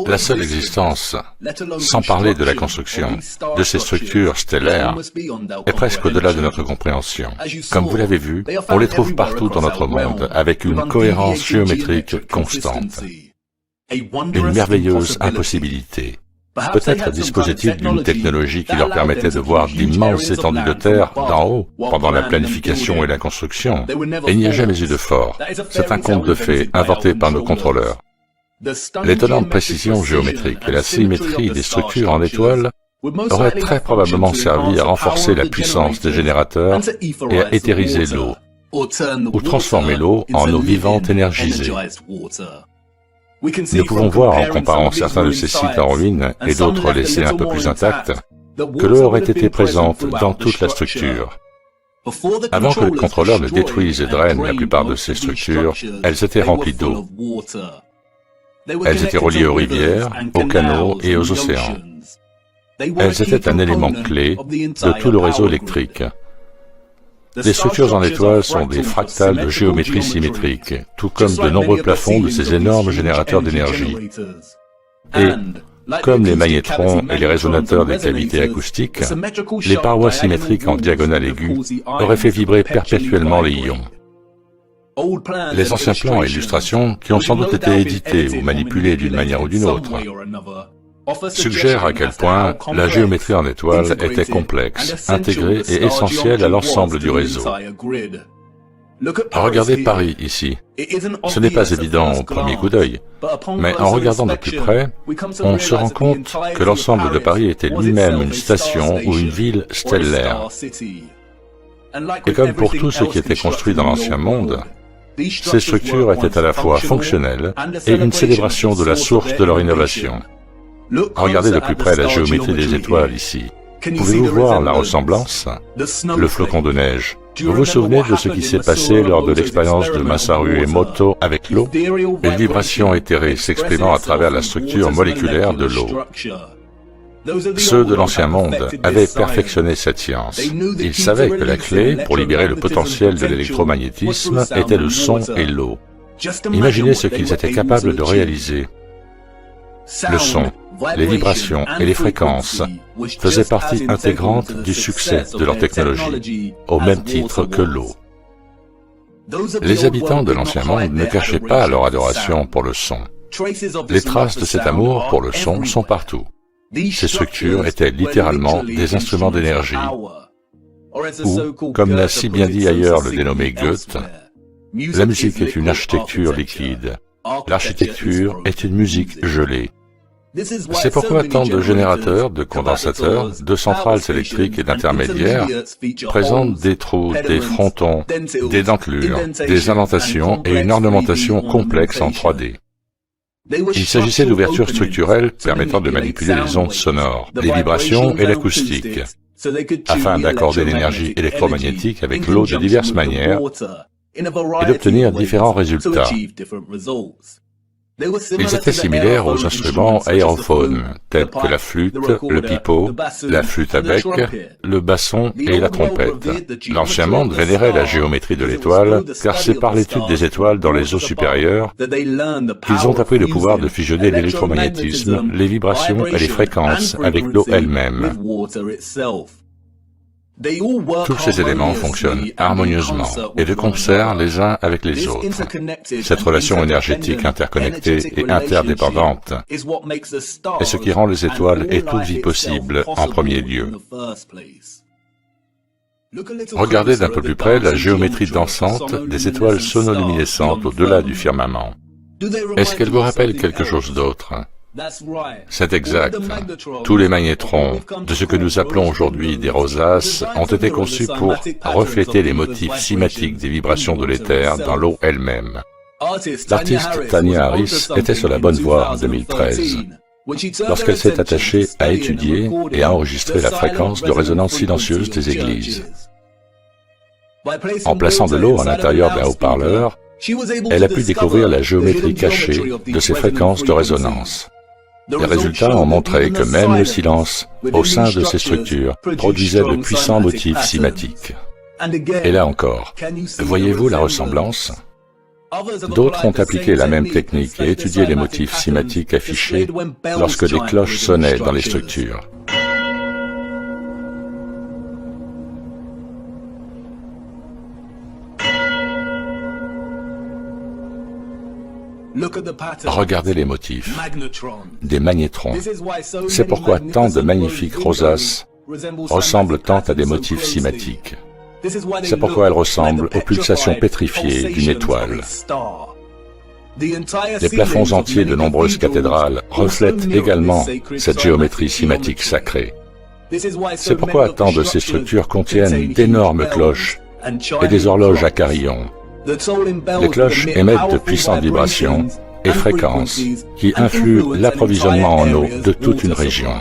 La seule existence, sans parler de la construction, de ces structures stellaires, est presque au-delà de notre compréhension. Comme vous l'avez vu, on les trouve partout dans notre monde, avec une cohérence géométrique constante. Une merveilleuse impossibilité. Peut-être disposait-il d'une technologie qui leur permettait de voir d'immenses étendues de terre d'en haut, pendant la planification et la construction. Et il n'y a jamais eu de fort. C'est un conte de fées inventé par nos contrôleurs. L'étonnante précision géométrique et la symétrie des structures en étoiles auraient très probablement servi à renforcer la puissance des générateurs et à éthériser l'eau, ou transformer l'eau en eau vivante énergisée. Nous pouvons voir, en comparant certains de ces sites en ruine et d'autres laissés un peu plus intacts, que l'eau aurait été présente dans toute la structure. Avant que le contrôleur ne détruise et draine la plupart de ces structures, elles étaient remplies d'eau. Elles étaient reliées aux rivières, aux canaux et aux océans. Elles étaient un élément clé de tout le réseau électrique. Les structures en étoiles sont des fractales de géométrie symétrique, tout comme de nombreux plafonds de ces énormes générateurs d'énergie. Et, comme les magnétrons et les résonateurs des cavités acoustiques, les parois symétriques en diagonale aiguë auraient fait vibrer perpétuellement les ions. Les anciens plans et illustrations, qui ont sans doute été édités ou manipulés d'une manière ou d'une autre, suggèrent à quel point la géométrie en étoiles était complexe, intégrée et essentielle à l'ensemble du réseau. Regardez Paris ici. Ce n'est pas évident au premier coup d'œil, mais en regardant de plus près, on se rend compte que l'ensemble de Paris était lui-même une station ou une ville stellaire. Et comme pour tout ce qui était construit dans l'Ancien Monde, ces structures étaient à la fois fonctionnelles et une célébration de la source de leur innovation. Regardez de plus près la géométrie des étoiles ici. Pouvez-vous voir la ressemblance? Le flocon de neige, Vous vous souvenez de ce qui s'est passé lors de l'expérience de Masaru Emoto avec l'eau? Une vibration éthérée s'exprimant à travers la structure moléculaire de l'eau. Ceux de l'Ancien Monde avaient perfectionné cette science. Ils savaient que la clé pour libérer le potentiel de l'électromagnétisme était le son et l'eau. Imaginez ce qu'ils étaient capables de réaliser. Le son, les vibrations et les fréquences faisaient partie intégrante du succès de leur technologie, au même titre que l'eau. Les habitants de l'Ancien Monde ne cachaient pas leur adoration pour le son. Les traces de cet amour pour le son sont partout. Ces structures étaient littéralement des instruments d'énergie, ou, comme l'a si bien dit ailleurs le dénommé Goethe, la musique est une architecture liquide. L'architecture est une musique gelée. C'est pourquoi tant de générateurs, de condensateurs, de centrales électriques et d'intermédiaires présentent des trous, des frontons, des dentelures, des indentations et une ornementation complexe en 3D. Il s'agissait d'ouvertures structurelles permettant de manipuler les ondes sonores, les vibrations et l'acoustique, afin d'accorder l'énergie électromagnétique avec l'eau de diverses manières et d'obtenir différents résultats. Ils étaient similaires aux instruments aérophones, tels que la flûte, le pipeau, la flûte à bec, le basson et la trompette. L'Ancien Monde vénérait la géométrie de l'étoile, car c'est par l'étude des étoiles dans les eaux supérieures qu'ils ont appris le pouvoir de fusionner l'électromagnétisme, les vibrations et les fréquences avec l'eau elle-même. Tous ces éléments fonctionnent harmonieusement et de concert les uns avec les autres. Cette relation énergétique interconnectée et interdépendante est ce qui rend les étoiles et toute vie possible en premier lieu. Regardez d'un peu plus près la géométrie dansante des étoiles sonoluminescentes au-delà du firmament. Est-ce qu'elle vous rappelle quelque chose d'autre? C'est exact. Tous les magnétrons, de ce que nous appelons aujourd'hui des rosaces, ont été conçus pour refléter les motifs cymatiques des vibrations de l'éther dans l'eau elle-même. L'artiste Tanya Harris était sur la bonne voie en 2013, lorsqu'elle s'est attachée à étudier et à enregistrer la fréquence de résonance silencieuse des églises. En plaçant de l'eau à l'intérieur d'un haut-parleur, elle a pu découvrir la géométrie cachée de ces fréquences de résonance. Les résultats ont montré que même le silence, au sein de ces structures, produisait de puissants motifs cymatiques. Et là encore, voyez-vous la ressemblance? D'autres ont appliqué la même technique et étudié les motifs cymatiques affichés lorsque des cloches sonnaient dans les structures. Regardez les motifs, des magnétrons. C'est pourquoi tant de magnifiques rosaces ressemblent tant à des motifs cymatiques. C'est pourquoi elles ressemblent aux pulsations pétrifiées d'une étoile. Les plafonds entiers de nombreuses cathédrales reflètent également cette géométrie cymatique sacrée. C'est pourquoi tant de ces structures contiennent d'énormes cloches et des horloges à carillons. Les cloches émettent de puissantes vibrations et fréquences qui influent l'approvisionnement en eau de toute une région.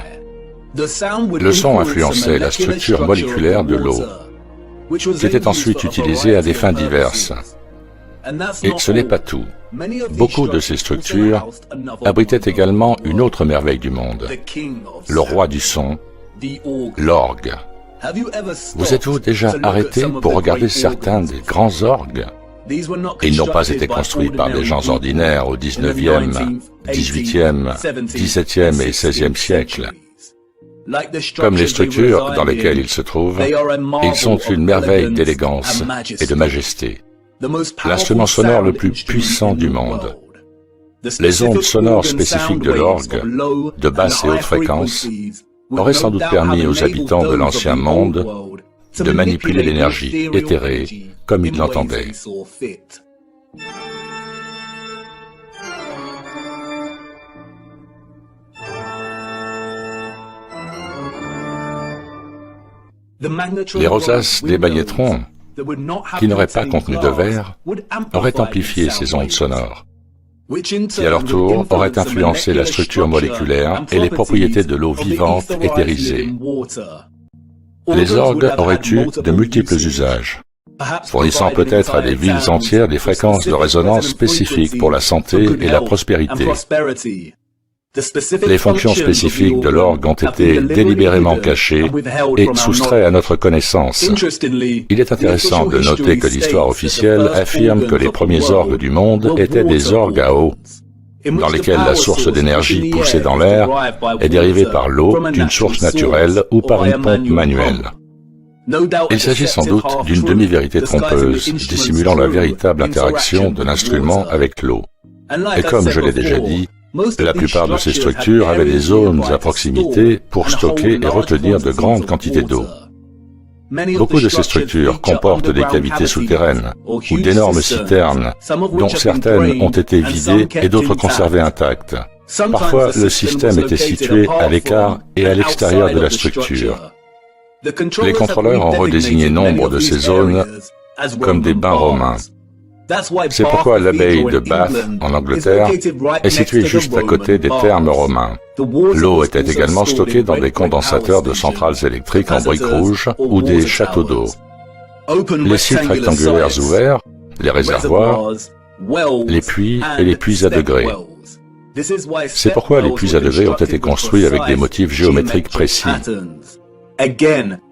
Le son influençait la structure moléculaire de l'eau, qui était ensuite utilisée à des fins diverses. Et ce n'est pas tout. Beaucoup de ces structures abritaient également une autre merveille du monde, le roi du son, l'orgue. Vous êtes-vous déjà arrêté pour regarder certains des grands orgues? Ils n'ont pas été construits par des gens ordinaires au 19e, 18e, 17e et 16e siècle. Comme les structures dans lesquelles ils se trouvent, ils sont une merveille d'élégance et de majesté. L'instrument sonore le plus puissant du monde. Les ondes sonores spécifiques de l'orgue, de basse et haute fréquence, auraient sans doute permis aux habitants de l'Ancien Monde de manipuler l'énergie éthérée comme ils l'entendaient. Les rosaces des magnétrons, qui n'auraient pas contenu de verre, auraient amplifié ces ondes sonores, qui à leur tour auraient influencé la structure moléculaire et les propriétés de l'eau vivante éthérisée. Les orgues auraient eu de multiples usages. fournissant peut-être à des villes entières des fréquences de résonance spécifiques pour la santé et la prospérité. Les fonctions spécifiques de l'orgue ont été délibérément cachées et soustraits à notre connaissance. Il est intéressant de noter que l'histoire officielle affirme que les premiers orgues du monde étaient des orgues à eau, dans lesquels la source d'énergie poussée dans l'air est dérivée par l'eau d'une source naturelle ou par une pompe manuelle. Il s'agit sans doute d'une demi-vérité trompeuse, dissimulant la véritable interaction de l'instrument avec l'eau. Et comme je l'ai déjà dit, la plupart de ces structures avaient des zones à proximité pour stocker et retenir de grandes quantités d'eau. Beaucoup de ces structures comportent des cavités souterraines ou d'énormes citernes, dont certaines ont été vidées et d'autres conservées intactes. Parfois, le système était situé à l'écart et à l'extérieur de la structure. Les contrôleurs ont redésigné nombre de ces zones comme des bains romains. C'est pourquoi l'abbaye de Bath, en Angleterre, est située juste à côté des thermes romains. L'eau était également stockée dans des condensateurs de centrales électriques en briques rouges ou des châteaux d'eau. Les sites rectangulaires ouverts, les réservoirs, les puits et les puits à degrés. C'est pourquoi les puits à degrés ont été construits avec des motifs géométriques précis.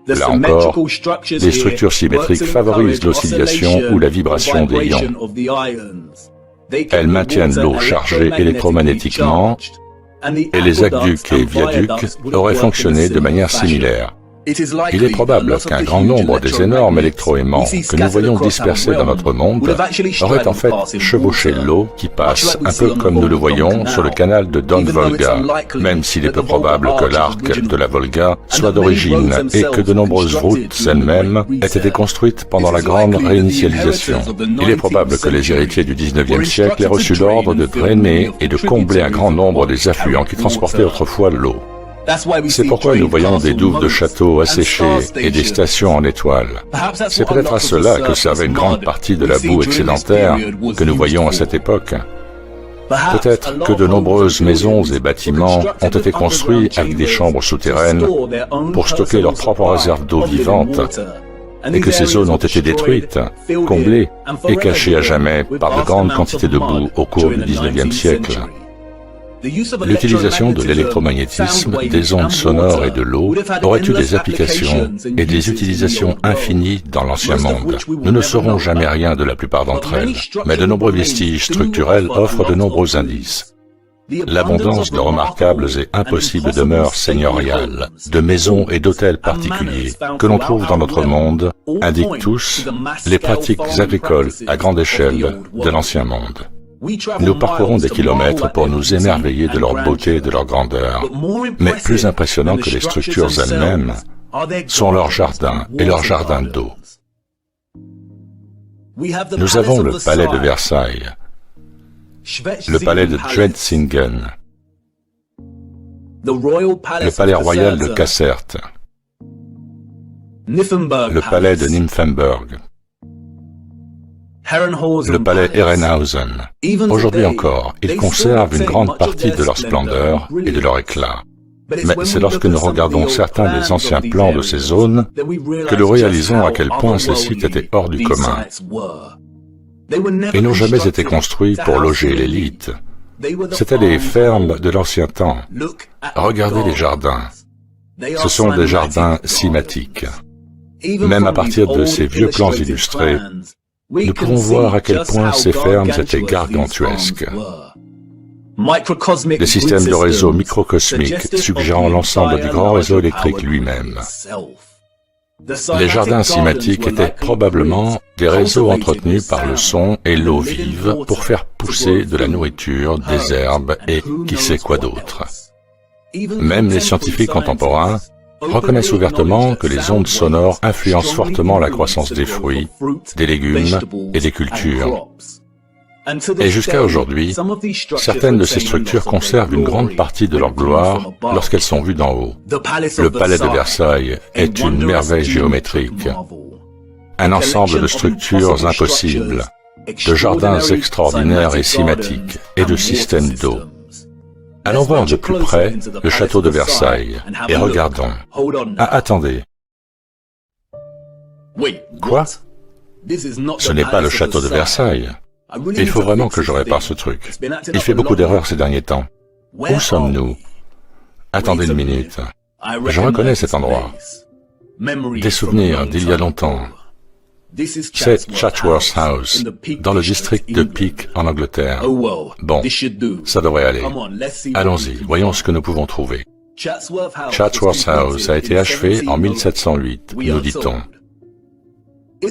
Là encore, les structures symétriques favorisent l'oscillation ou la vibration des ions. Elles maintiennent l'eau chargée électromagnétiquement, et les aqueducs et viaducs auraient fonctionné de manière similaire. Il est probable qu'un grand nombre des énormes électroaimants que nous voyons dispersés dans notre monde auraient en fait chevauché l'eau qui passe, un peu comme nous le voyons sur le canal de Don-Volga, même s'il est peu probable que l'arc de la Volga soit d'origine et que de nombreuses routes elles-mêmes aient été construites pendant la grande réinitialisation. Il est probable que les héritiers du XIXe siècle aient reçu l'ordre de drainer et de combler un grand nombre des affluents qui transportaient autrefois l'eau. C'est pourquoi nous voyons des douves de châteaux asséchées et des stations en étoiles. C'est peut-être à cela que servait une grande partie de la boue excédentaire que nous voyons à cette époque. Peut-être que de nombreuses maisons et bâtiments ont été construits avec des chambres souterraines pour stocker leurs propres réserves d'eau vivante, et que ces zones ont été détruites, comblées et cachées à jamais par de grandes quantités de boue au cours du XIXe siècle. L'utilisation de l'électromagnétisme, des ondes sonores et de l'eau aurait eu des applications et des utilisations infinies dans l'ancien monde. Nous ne saurons jamais rien de la plupart d'entre elles, mais de nombreux vestiges structurels offrent de nombreux indices. L'abondance de remarquables et impossibles demeures seigneuriales, de maisons et d'hôtels particuliers que l'on trouve dans notre monde indiquent tous les pratiques agricoles à grande échelle de l'ancien monde. Nous parcourons des kilomètres pour nous émerveiller de leur beauté et de leur grandeur. Mais plus impressionnant que les structures elles-mêmes sont leurs jardins et leurs jardins d'eau. Nous avons le palais de Versailles, le palais de Dresden, le palais royal de Cassert, le palais de Nymphenburg, le palais Herrenhausen. Aujourd'hui encore, ils conservent une grande partie de leur splendeur et de leur éclat. Mais c'est lorsque nous regardons certains des anciens plans de ces zones que nous réalisons à quel point ces sites étaient hors du commun. Ils n'ont jamais été construits pour loger l'élite. C'étaient les fermes de l'ancien temps. Regardez les jardins. Ce sont des jardins cymatiques. Même à partir de ces vieux plans illustrés, nous pouvons voir à quel point ces fermes étaient gargantuesques. Des systèmes de réseaux microcosmiques suggérant l'ensemble du grand réseau électrique lui-même. Les jardins cymatiques étaient probablement des réseaux entretenus par le son et l'eau vive pour faire pousser de la nourriture, des herbes et qui sait quoi d'autre. Même les scientifiques contemporains reconnaissent ouvertement que les ondes sonores influencent fortement la croissance des fruits, des légumes et des cultures. Et jusqu'à aujourd'hui, certaines de ces structures conservent une grande partie de leur gloire lorsqu'elles sont vues d'en haut. Le palais de Versailles est une merveille géométrique, un ensemble de structures impossibles, de jardins extraordinaires et cymatiques, et de systèmes d'eau. Allons voir de plus près le château de Versailles, et regardons. Ah, attendez. Quoi? Ce n'est pas le château de Versailles. Il faut vraiment que je répare ce truc. Il fait beaucoup d'erreurs ces derniers temps. Où sommes-nous? Attendez une minute. Je reconnais cet endroit. Des souvenirs d'il y a longtemps. C'est Chatsworth House, dans le district de Peak, en Angleterre. Bon, ça devrait aller. Allons-y, voyons ce que nous pouvons trouver. Chatsworth House a été achevé en 1708, nous dit-on.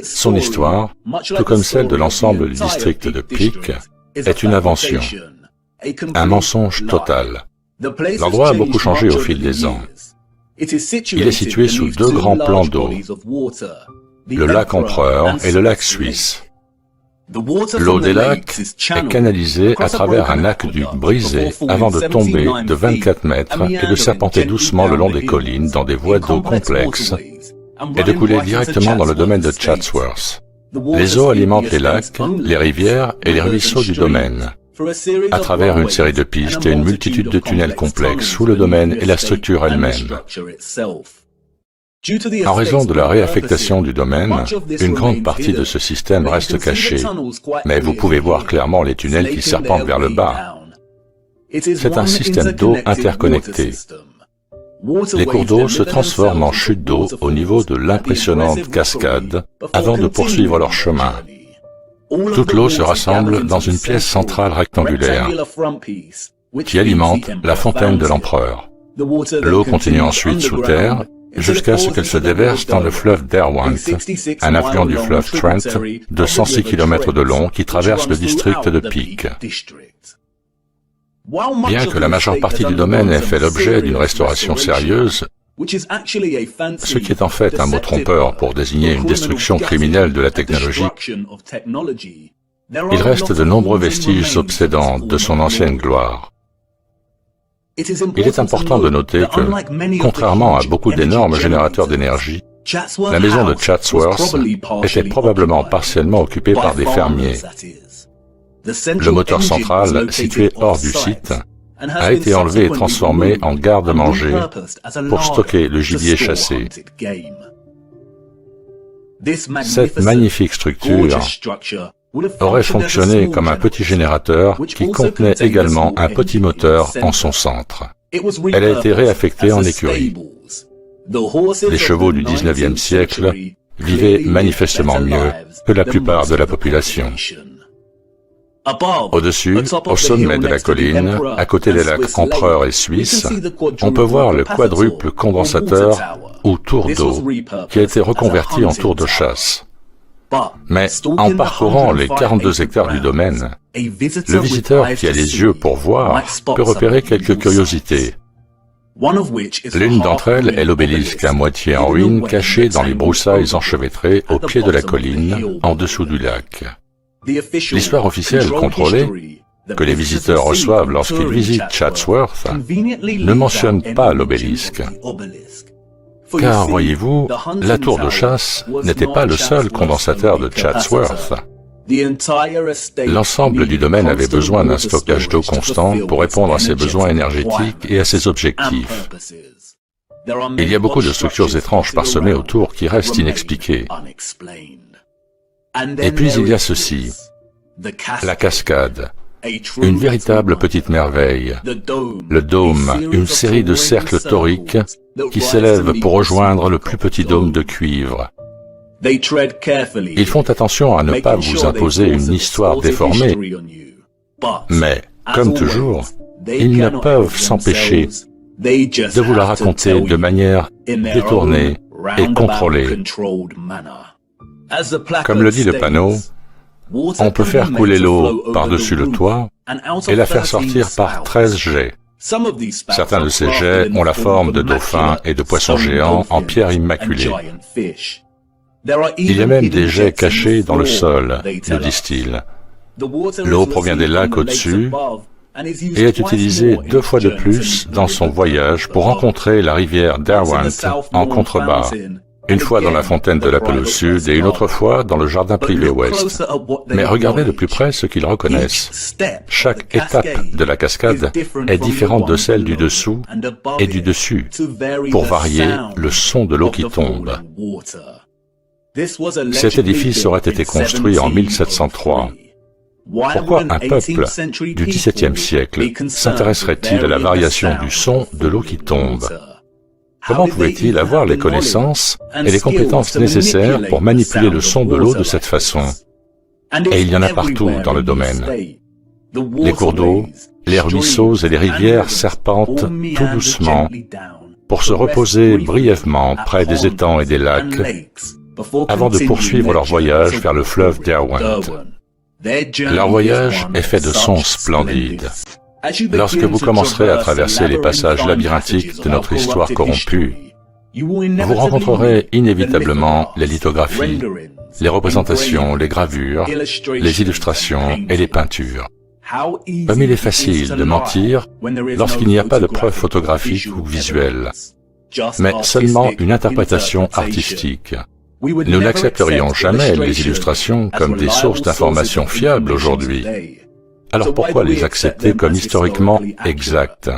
Son histoire, tout comme celle de l'ensemble du district de Peak, est une invention, un mensonge total. L'endroit a beaucoup changé au fil des ans. Il est situé sous deux grands plans d'eau, le lac Empereur et le lac Suisse. L'eau des lacs est canalisée à travers un aqueduc brisé avant de tomber de 24 mètres et de serpenter doucement le long des collines dans des voies d'eau complexes et de couler directement dans le domaine de Chatsworth. Les eaux alimentent les lacs, les rivières et les ruisseaux du domaine, à travers une série de pistes et une multitude de tunnels complexes sous le domaine et la structure elle-même. En raison de la réaffectation du domaine, une grande partie de ce système reste cachée, mais vous pouvez voir clairement les tunnels qui serpentent vers le bas. C'est un système d'eau interconnecté. Les cours d'eau se transforment en chutes d'eau au niveau de l'impressionnante cascade avant de poursuivre leur chemin. Toute l'eau se rassemble dans une pièce centrale rectangulaire qui alimente la fontaine de l'empereur. L'eau continue ensuite sous terre jusqu'à ce qu'elle se déverse dans le fleuve Derwent, un affluent du fleuve Trent de 106 km de long qui traverse le district de Peak. Bien que la majeure partie du domaine ait fait l'objet d'une restauration sérieuse, ce qui est en fait un mot trompeur pour désigner une destruction criminelle de la technologie, il reste de nombreux vestiges obsédants de son ancienne gloire. Il est important de noter que, contrairement à beaucoup d'énormes générateurs d'énergie, la maison de Chatsworth était probablement partiellement occupée par des fermiers. Le moteur central, situé hors du site, a été enlevé et transformé en garde-manger pour stocker le gibier chassé. Cette magnifique structure aurait fonctionné comme un petit générateur qui contenait également un petit moteur en son centre. Elle a été réaffectée en écurie. Les chevaux du XIXe siècle vivaient manifestement mieux que la plupart de la population. Au-dessus, au sommet de la colline, à côté des lacs Empereur et Suisse, on peut voir le quadruple condensateur ou tour d'eau qui a été reconverti en tour de chasse. Mais en parcourant les 42 hectares du domaine, le visiteur qui a les yeux pour voir peut repérer quelques curiosités. L'une d'entre elles est l'obélisque à moitié en ruine caché dans les broussailles enchevêtrées au pied de la colline, en dessous du lac. L'histoire officielle contrôlée, que les visiteurs reçoivent lorsqu'ils visitent Chatsworth, ne mentionne pas l'obélisque. Car, voyez-vous, la tour de chasse n'était pas le seul condensateur de Chatsworth. L'ensemble du domaine avait besoin d'un stockage d'eau constant pour répondre à ses besoins énergétiques et à ses objectifs. Il y a beaucoup de structures étranges parsemées autour qui restent inexpliquées. Et puis il y a ceci, la cascade, une véritable petite merveille, le dôme, une série de cercles toriques qui s'élèvent pour rejoindre le plus petit dôme de cuivre. Ils font attention à ne pas vous imposer une histoire déformée, mais, comme toujours, ils ne peuvent s'empêcher de vous la raconter de manière détournée et contrôlée. Comme le dit le panneau, on peut faire couler l'eau par-dessus le toit et la faire sortir par 13 jets. Certains de ces jets ont la forme de dauphins et de poissons géants en pierre immaculée. Il y a même des jets cachés dans le sol, nous disent-ils. L'eau provient des lacs au-dessus et est utilisée 2 fois de plus dans son voyage pour rencontrer la rivière Derwent en contrebas. Une fois dans la fontaine de l'Apollo Sud et une autre fois dans le jardin privé ouest. Mais regardez de plus près ce qu'ils reconnaissent. Chaque étape de la cascade est différente de celle du dessous et du dessus, pour varier le son de l'eau qui tombe. Cet édifice aurait été construit en 1703. Pourquoi un peuple du XVIIe siècle s'intéresserait-il à la variation du son de l'eau qui tombe? Comment pouvait-il avoir les connaissances et les compétences nécessaires pour manipuler le son de l'eau de cette façon? Et il y en a partout dans le domaine. Les cours d'eau, les ruisseaux et les rivières serpentent tout doucement pour se reposer brièvement près des étangs et des lacs avant de poursuivre leur voyage vers le fleuve Derwent. Leur voyage est fait de sons splendides. Lorsque vous commencerez à traverser les passages labyrinthiques de notre histoire corrompue, vous rencontrerez inévitablement les lithographies, les représentations, les gravures, les illustrations et les peintures. Comme il est facile de mentir lorsqu'il n'y a pas de preuves photographiques ou visuelles, mais seulement une interprétation artistique. Nous n'accepterions jamais les illustrations comme des sources d'informations fiables aujourd'hui. Alors pourquoi les accepter comme historiquement exactes?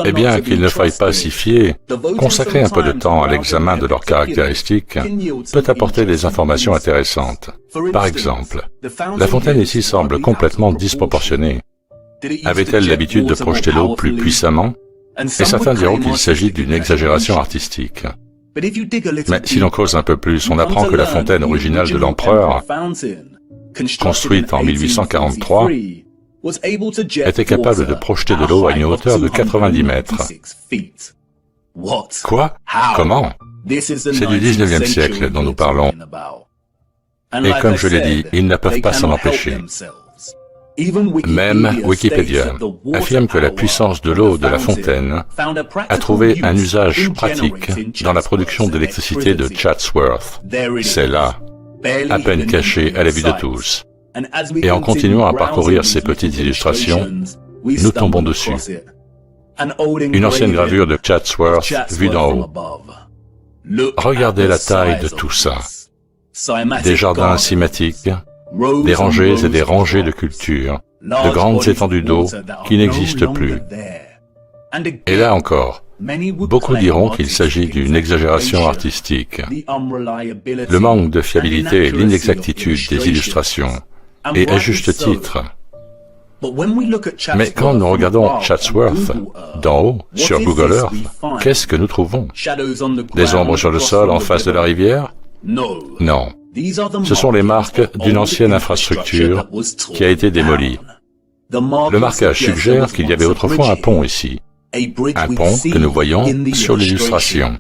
Eh bien, qu'il ne faille pas s'y fier, consacrer un peu de temps à l'examen de leurs caractéristiques peut apporter des informations intéressantes. Par exemple, la fontaine ici semble complètement disproportionnée. Avait-elle l'habitude de projeter l'eau plus puissamment? Et certains diront qu'il s'agit d'une exagération artistique. Mais si l'on creuse un peu plus, on apprend que la fontaine originale de l'empereur, construite en 1843, était capable de projeter de l'eau à une hauteur de 90 mètres. Quoi? Comment? C'est du 19e siècle dont nous parlons. Et comme je l'ai dit, ils ne peuvent pas s'en empêcher. Même Wikipédia affirme que la puissance de l'eau de la fontaine a trouvé un usage pratique dans la production d'électricité de Chatsworth. C'est là, à peine caché à la vue de tous. Et en continuant à parcourir ces petites illustrations, nous tombons dessus. Une ancienne gravure de Chatsworth vue d'en haut. Regardez la taille de tout ça. Des jardins cinématiques, des rangées et des rangées de cultures, de grandes étendues d'eau qui n'existent plus. Et là encore, beaucoup diront qu'il s'agit d'une exagération artistique. Le manque de fiabilité et l'inexactitude des illustrations, et à juste titre. Mais quand nous regardons Chatsworth d'en haut, sur Google Earth, qu'est-ce que nous trouvons? Des ombres sur le sol en face de la rivière? Non. Ce sont les marques d'une ancienne infrastructure qui a été démolie. Le marquage suggère qu'il y avait autrefois un pont ici. Un pont que nous voyons sur l'illustration.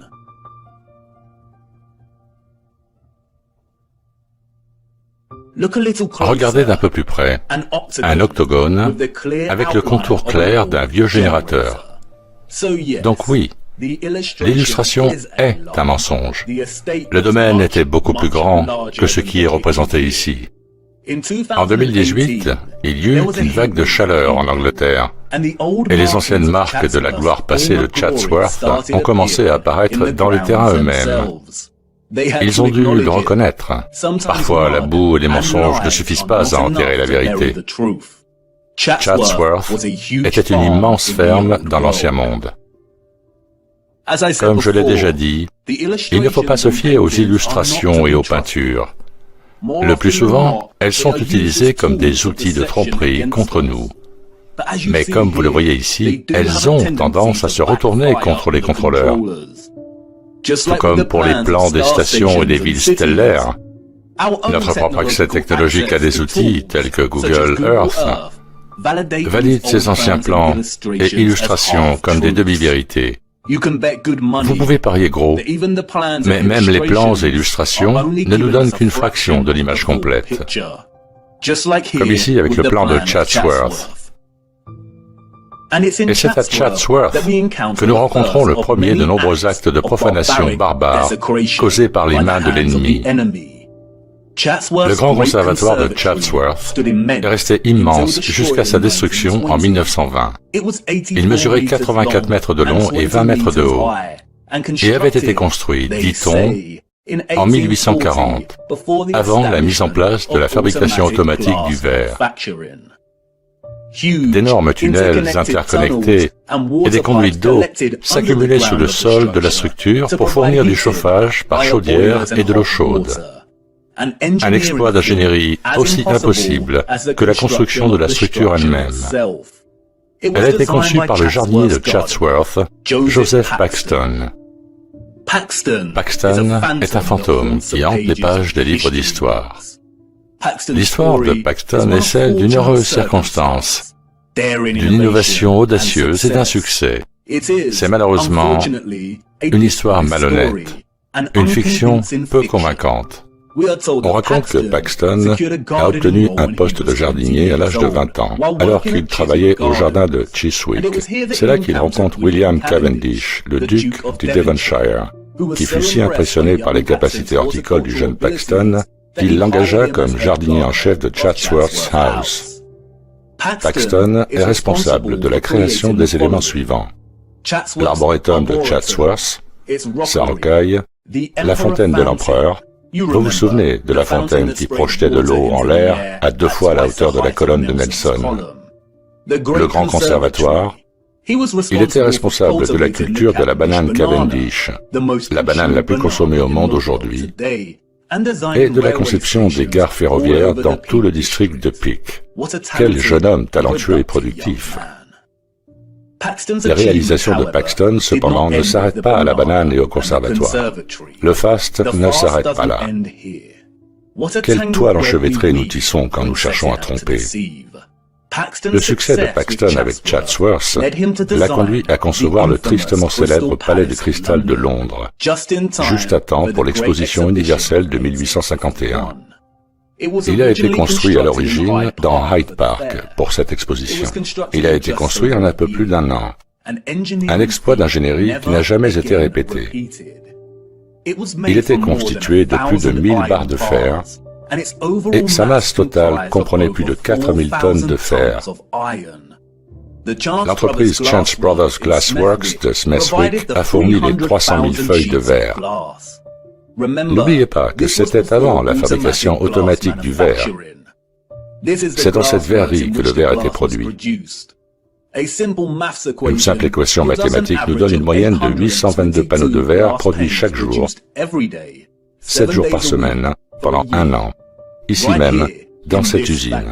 Regardez d'un peu plus près, un octogone avec le contour clair d'un vieux générateur. Donc oui, l'illustration est un mensonge. Le domaine était beaucoup plus grand que ce qui est représenté ici. En 2018, il y eut une vague de chaleur en Angleterre, et les anciennes marques de la gloire passée de Chatsworth ont commencé à apparaître dans les terrains eux-mêmes. Ils ont dû le reconnaître. Parfois, la boue et les mensonges ne suffisent pas à enterrer la vérité. Chatsworth était une immense ferme dans l'ancien monde. Comme je l'ai déjà dit, il ne faut pas se fier aux illustrations et aux peintures. Le plus souvent, elles sont utilisées comme des outils de tromperie contre nous. Mais comme vous le voyez ici, elles ont tendance à se retourner contre les contrôleurs. Tout comme pour les plans des stations et des villes stellaires, notre propre accès technologique à des outils tels que Google Earth valide ces anciens plans et illustrations comme des demi-vérités. Vous pouvez parier gros, mais même les plans et illustrations ne nous donnent qu'une fraction de l'image complète. Comme ici avec le plan de Chatsworth. Et c'est à Chatsworth que nous rencontrons le premier de nombreux actes de profanation barbare causés par les mains de l'ennemi. Le grand conservatoire de Chatsworth est resté immense jusqu'à sa destruction en 1920. Il mesurait 84 mètres de long et 20 mètres de haut, et avait été construit, dit-on, en 1840, avant la mise en place de la fabrication automatique du verre. D'énormes tunnels interconnectés et des conduites d'eau s'accumulaient sous le sol de la structure pour fournir du chauffage par chaudière et de l'eau chaude. Un exploit d'ingénierie aussi impossible que la construction de la structure elle-même. Elle a été conçue par le jardinier de Chatsworth, Joseph Paxton. Paxton est un fantôme qui hante les pages des livres d'histoire. L'histoire de Paxton est celle d'une heureuse circonstance, d'une innovation audacieuse et d'un succès. C'est malheureusement une histoire malhonnête, une fiction peu convaincante. On raconte que Paxton a obtenu un poste de jardinier à l'âge de 20 ans, alors qu'il travaillait au jardin de Chiswick. C'est là qu'il rencontre William Cavendish, le duc du Devonshire, qui fut si impressionné par les capacités horticoles du jeune Paxton qu'il l'engagea comme jardinier en chef de Chatsworth House. Paxton est responsable de la création des éléments suivants: l'arboretum de Chatsworth, sa rocaille, la fontaine de l'empereur. Vous vous souvenez de la fontaine qui projetait de l'eau en l'air à 2 fois la hauteur de la colonne de Nelson. Le grand conservatoire. Il était responsable de la culture de la banane Cavendish, la banane la plus consommée au monde aujourd'hui, et de la conception des gares ferroviaires dans tout le district de Peak. Quel jeune homme talentueux et productif! Les réalisations de Paxton, cependant, ne s'arrêtent pas à la banane et au conservatoire. Le faste ne s'arrête pas là. Quelle toile enchevêtrée nous tissons quand nous cherchons à tromper. Le succès de Paxton avec Chatsworth l'a conduit à concevoir le tristement célèbre Palais de Cristal de Londres, juste à temps pour l'exposition universelle de 1851. Il a été construit à l'origine dans Hyde Park pour cette exposition. Il a été construit en un peu plus d'1 an. Un exploit d'ingénierie qui n'a jamais été répété. Il était constitué de plus de 1000 barres de fer et sa masse totale comprenait plus de 4000 tonnes de fer. L'entreprise Chance Brothers Glass Works de Smethwick a fourni les 300 000 feuilles de verre. N'oubliez pas que c'était avant la fabrication automatique du verre. C'est dans cette verrerie que le verre était produit. Une simple équation mathématique nous donne une moyenne de 822 panneaux de verre produits chaque jour, 7 jours par semaine, pendant 1 an, ici même, dans cette usine.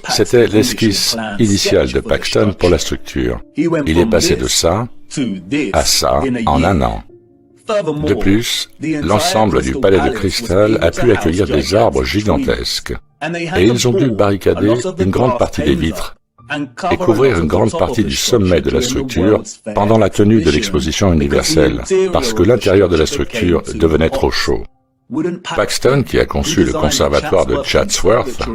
C'était l'esquisse initiale de Paxton pour la structure. Il est passé de ça à ça en 1 an. De plus, l'ensemble du palais de cristal a pu accueillir des arbres gigantesques, et ils ont dû barricader une grande partie des vitres et couvrir une grande partie du sommet de la structure pendant la tenue de l'exposition universelle, parce que l'intérieur de la structure devenait trop chaud. Paxton, qui a conçu le conservatoire de Chatsworth,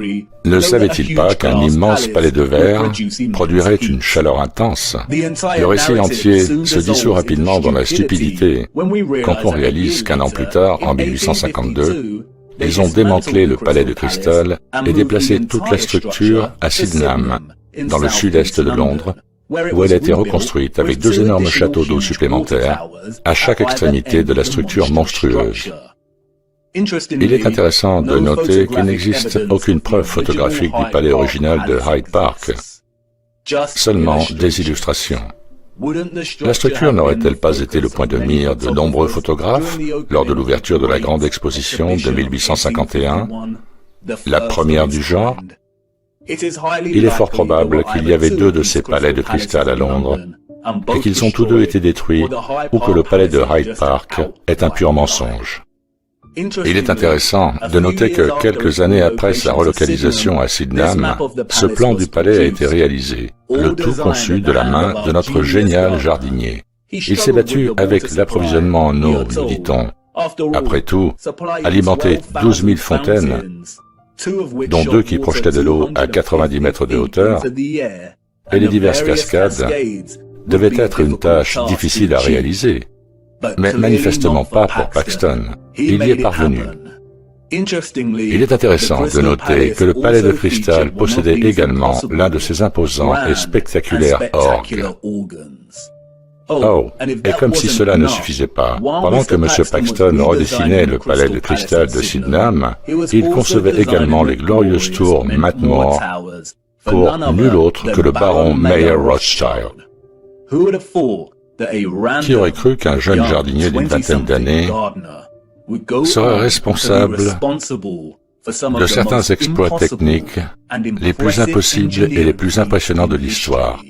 ne savait-il pas qu'un immense palais de verre produirait une chaleur intense? Le récit entier se dissout rapidement dans la stupidité quand on réalise qu'1 an plus tard, en 1852, ils ont démantelé le palais de cristal et déplacé toute la structure à Sydenham, dans le sud-est de Londres, où elle a été reconstruite avec 2 énormes châteaux d'eau supplémentaires à chaque extrémité de la structure monstrueuse. Il est intéressant de noter qu'il n'existe aucune preuve photographique du palais original de Hyde Park, seulement des illustrations. La structure n'aurait-elle pas été le point de mire de nombreux photographes lors de l'ouverture de la grande exposition de 1851, la première du genre? Il est fort probable qu'il y avait 2 de ces palais de cristal à Londres, et qu'ils ont tous 2 été détruits, ou que le palais de Hyde Park est un pur mensonge. Il est intéressant de noter que quelques années après sa relocalisation à Sydenham, ce plan du palais a été réalisé, le tout conçu de la main de notre génial jardinier. Il s'est battu avec l'approvisionnement en eau, nous dit-on. Après tout, alimenter 12 000 fontaines, dont 2 qui projetaient de l'eau à 90 mètres de hauteur, et les diverses cascades, devait être une tâche difficile à réaliser. Mais manifestement pas pour Paxton. Il y est parvenu. Il est intéressant de noter que le palais de cristal possédait également l'un de ses imposants et spectaculaires orgues. Oh, et comme si cela ne suffisait pas, pendant que M. Paxton redessinait le palais de cristal de Sydenham, il concevait également les glorieuses tours Matmore pour nul autre que le baron Mayer Rothschild. Qui aurait cru qu'un jeune jardinier d'une vingtaine d'années serait responsable de certains exploits techniques les plus impossibles et les plus impressionnants de l'histoire?